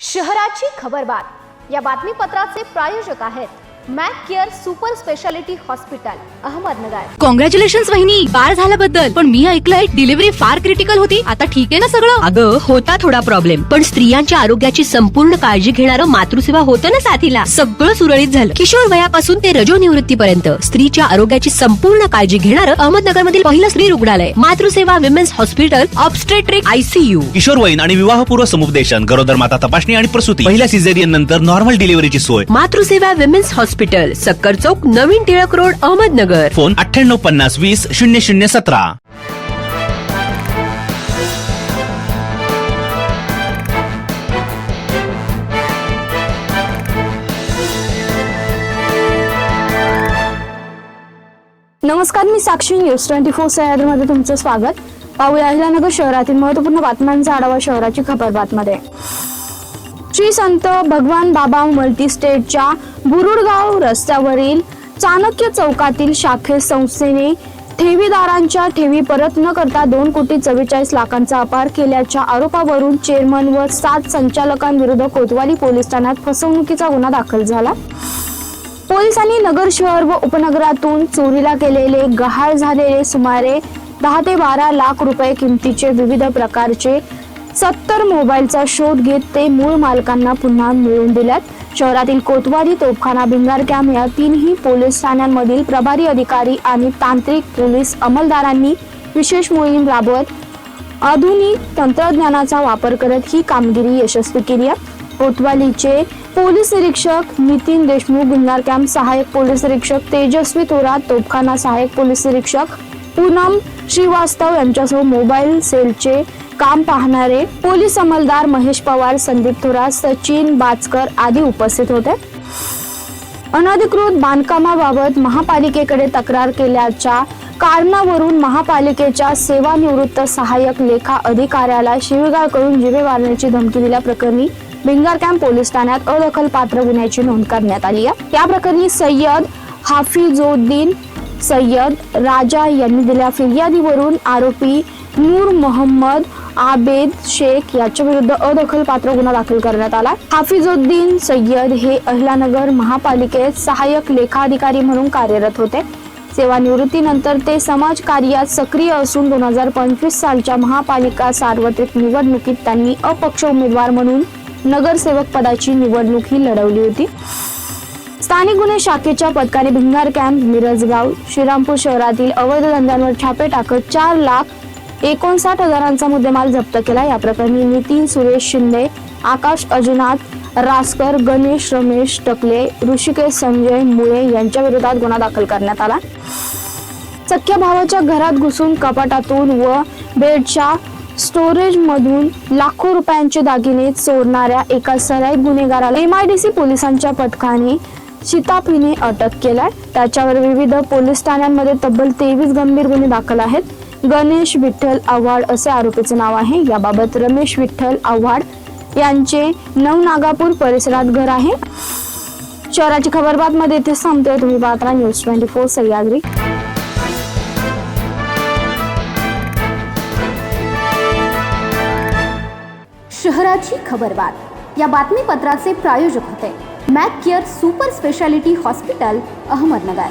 शहराची खबरबात या बातमीपत्राचे प्रायोजक आहेत Mac care super speciality hospital Ahmednagar. Congratulations वहिनी, बाळ झाल्याबद्दल। पण मी ऐकलंय डिलिव्हरी फार क्रिटिकल होती। आता ठीक आहे ना सगळं? अगं होता थोडा प्रॉब्लेम, पण स्त्रियांच्या आरोग्याची संपूर्ण काळजी घेणारं मातृसेवा होतं ना साथीला। सगळं सुरळीत झालं। किशोर वयापासून ते रजोनिवृत्तीपर्यंत स्त्रीच्या आरोग्याची संपूर्ण काळजी घेणारं अहमदनगर मधील पहिलं स्त्री रुग्णालय Matruseva women's hospital obstetric ICU। किशोरवयीन आणि विवाहपूर्व समुपदेशन, गरोदर माता तपासणी आणि प्रसूती, पहिल्या सिझेरियन नंतर नॉर्मल डिलिव्हरीची सोय। मातृसेवा विमेन्स हॉस्पिटल, सक्कर चौक, नवीन टिळक रोड, अहमदनगर। फोन 9850 20 0017। नमस्कार, मी साक्षी, न्यूज 24 सह्याद्रीमध्ये तुमचं स्वागत। पाहूया अहिल्यानगर शहरातील महत्त्वपूर्ण बातम्यांचा आढावा शहराची खबरबातमध्ये। श्री संत भगवान बाबा मल्टी स्टेटच्या बुरुडगाव रस्त्यावरील चाणक्य चौकातील शाखे संस्थेने ठेवीदारांच्या ठेवी परत न करता 2,44,00,000 अपहार केल्याच्या आरोपावरून चेअरमन व 7 संचालकांविरुद्ध कोतवाली पोलीस ठाण्यात फसवणुकीचा गुन्हा दाखल झाला। पोलिसांनी नगर शहर व उपनगरातून चोरीला गेलेले गहाळ झालेले सुमारे 10 ते 12 लाख रुपये किमतीचे विविध प्रकारचे 70 मोबाईलचा शोध घेत ते मूळ मालकांना पुन्हा मिळवून दिल्यात। शहरातील कोतवाली, तोफखाना, भिंगार कॅम्प या तीनही पोलीस ठाण्यांमधील प्रभारी अधिकारी आणि तांत्रिक पोलीस अंमलदारांनी विशेष मोहीम राबवत आधुनिक तंत्रज्ञानाचा वापर करत ही कामगिरी यशस्वी केली आहे। कोतवालीचे पोलीस निरीक्षक नितीन देशमुख, भिंगार कॅम्प सहाय्यक पोलीस निरीक्षक तेजस्वी थोरात, तोफखाना सहाय्यक पोलीस निरीक्षक पूनम श्रीवास्तव यांच्यासह मोबाईल सेलचे काम पाहणारे पोलीस अंमलदार महेश पवार, संदीप थोरात, सचिन बाचकर आदी उपस्थित होते। अनधिकृत बांधकामाबाबत महापालिकेकडे तक्रार केल्याच्या कारणावरून महापालिकेच्या सेवानिवृत्त सहाय्यक लेखा अधिकाऱ्याला शिवीगाळ करून जीवे मारण्याची धमकी दिल्याप्रकरणी भिंगार कॅम्प पोलीस ठाण्यात अदखलपात्र गुन्ह्याची नोंद करण्यात आली आहे। या प्रकरणी सय्यद हाफिजोद्दीन सय्यद राजा यांनी दिलेल्या फिर्यादीवरून आरोपी नूर मोहम्मद आबेद शेख याच्या विरुद्ध अदखलपात्र गुन्हा दाखल करण्यात आला। हाफिजोद्दीन सय्यद हे अहिल्यानगर महापालिकेत सहाय्यक लेखाधिकारी म्हणून कार्यरत होते। सेवानिवृत्तीनंतर ते समाज कार्यात सक्रिय असून 2025 सालच्या महापालिका सार्वत्रिक निवडणुकीत त्यांनी अपक्ष उमेदवार म्हणून नगरसेवक पदाची निवडणूक ही लढवली होती। स्थानिक गुन्हे शाखेच्या पथकाने भिंगार कॅम्प, मिरजगाव, श्रीरामपूर शहरातील अवैध धंद्यांवर छापे टाकत 4,59,000चा मुद्देमाल जप्त केला। या प्रकरणी नितीन सुरेश शिंदे, आकाश अजिनाथ रासकर, गणेश रमेश टकले, ऋषिकेश संजय मुळे यांच्या विरोधात गुन्हा दाखल करण्यात आला। सख्या भावाच्या घरात घुसून कपाटातून व बेडच्या स्टोरेज मधून लाखो रुपयांचे दागिने चोरणाऱ्या एका सराईत गुन्हेगाराला MIDC पोलिसांच्या पथकाने शिताफीने अटक केलाय। त्याच्यावर विविध पोलीस ठाण्यांमध्ये तब्बल 23 गंभीर गुन्हे दाखल आहेत। गणेश विठ्ठल आव्हाड असे आरोपीचे नाव आहे। याबाबत रमेश विठ्ठल आव्हाड यांचे नवनागापूर परिसरात घर आहे। शहराची खबरबात मध्ये इथे थांबतोय। तुम्ही पाहत राहा न्यूज 24 सह्याद्री। शहराची खबरबात या बातमीपत्राचे प्रायोजक होते Mac care super speciality hospital Ahmednagar.